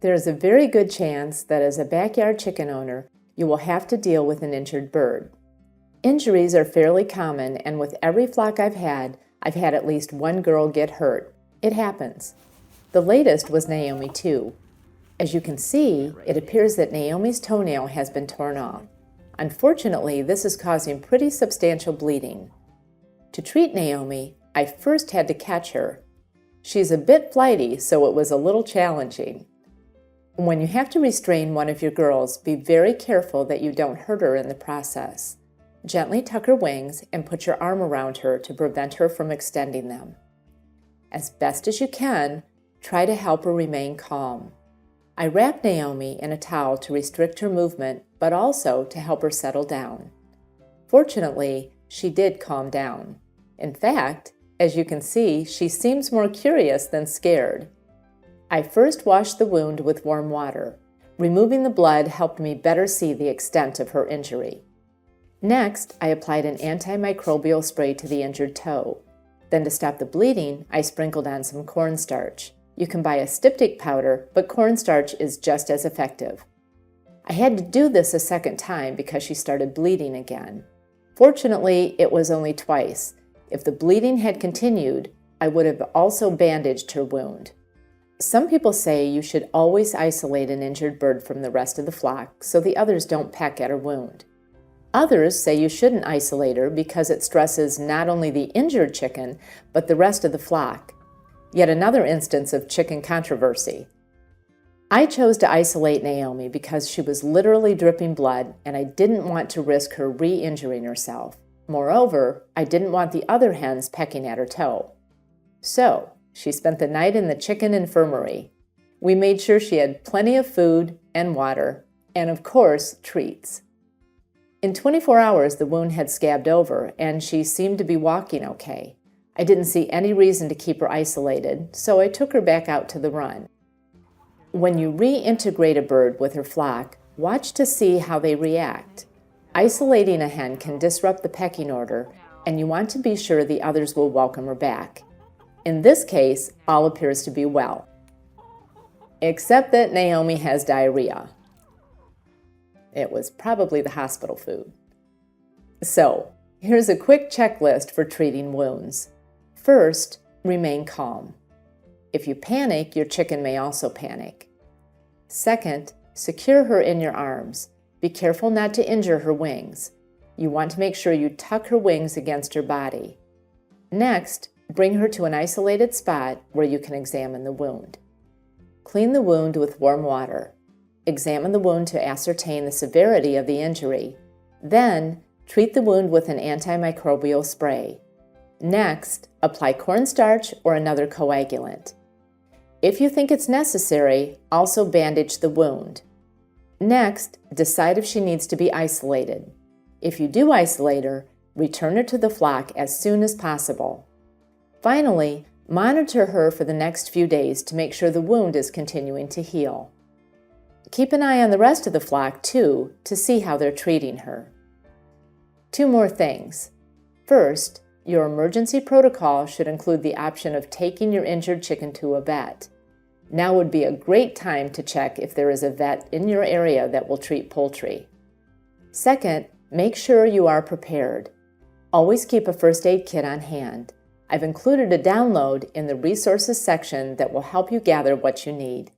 There is a very good chance that as a backyard chicken owner, you will have to deal with an injured bird. Injuries are fairly common, and with every flock I've had at least one girl get hurt. It happens. The latest was Naomi too. As you can see, it appears that Naomi's toenail has been torn off. Unfortunately, this is causing pretty substantial bleeding. To treat Naomi, I first had to catch her. She's a bit flighty, so it was a little challenging. When you have to restrain one of your girls, be very careful that you don't hurt her in the process. Gently tuck her wings and put your arm around her to prevent her from extending them. As best as you can, try to help her remain calm. I wrapped Naomi in a towel to restrict her movement, but also to help her settle down. Fortunately, she did calm down. In fact, as you can see, she seems more curious than scared. I first washed the wound with warm water. Removing the blood helped me better see the extent of her injury. Next, I applied an antimicrobial spray to the injured toe. Then to stop the bleeding, I sprinkled on some cornstarch. You can buy a styptic powder, but cornstarch is just as effective. I had to do this a second time because she started bleeding again. Fortunately, it was only twice. If the bleeding had continued, I would have also bandaged her wound. Some people say you should always isolate an injured bird from the rest of the flock so the others don't peck at her wound. Others say you shouldn't isolate her because it stresses not only the injured chicken, but the rest of the flock. Yet another instance of chicken controversy. I chose to isolate Naomi because she was literally dripping blood and I didn't want to risk her re-injuring herself. Moreover, I didn't want the other hens pecking at her toe. So, she spent the night in the chicken infirmary. We made sure she had plenty of food and water, and of course, treats. In 24 hours, the wound had scabbed over, and she seemed to be walking okay. I didn't see any reason to keep her isolated, so I took her back out to the run. When you reintegrate a bird with her flock, watch to see how they react. Isolating a hen can disrupt the pecking order, and you want to be sure the others will welcome her back. In this case, all appears to be well. Except that Naomi has diarrhea. It was probably the hospital food. So, here's a quick checklist for treating wounds. First, remain calm. If you panic, your chicken may also panic. Second, secure her in your arms. Be careful not to injure her wings. You want to make sure you tuck her wings against her body. Next, bring her to an isolated spot where you can examine the wound. Clean the wound with warm water. Examine the wound to ascertain the severity of the injury. Then, treat the wound with an antimicrobial spray. Next, apply cornstarch or another coagulant. If you think it's necessary, also bandage the wound. Next, decide if she needs to be isolated. If you do isolate her, return her to the flock as soon as possible. Finally, monitor her for the next few days to make sure the wound is continuing to heal. Keep an eye on the rest of the flock, too, to see how they're treating her. 2 more things. First, your emergency protocol should include the option of taking your injured chicken to a vet. Now would be a great time to check if there is a vet in your area that will treat poultry. Second, make sure you are prepared. Always keep a first aid kit on hand. I've included a download in the resources section that will help you gather what you need.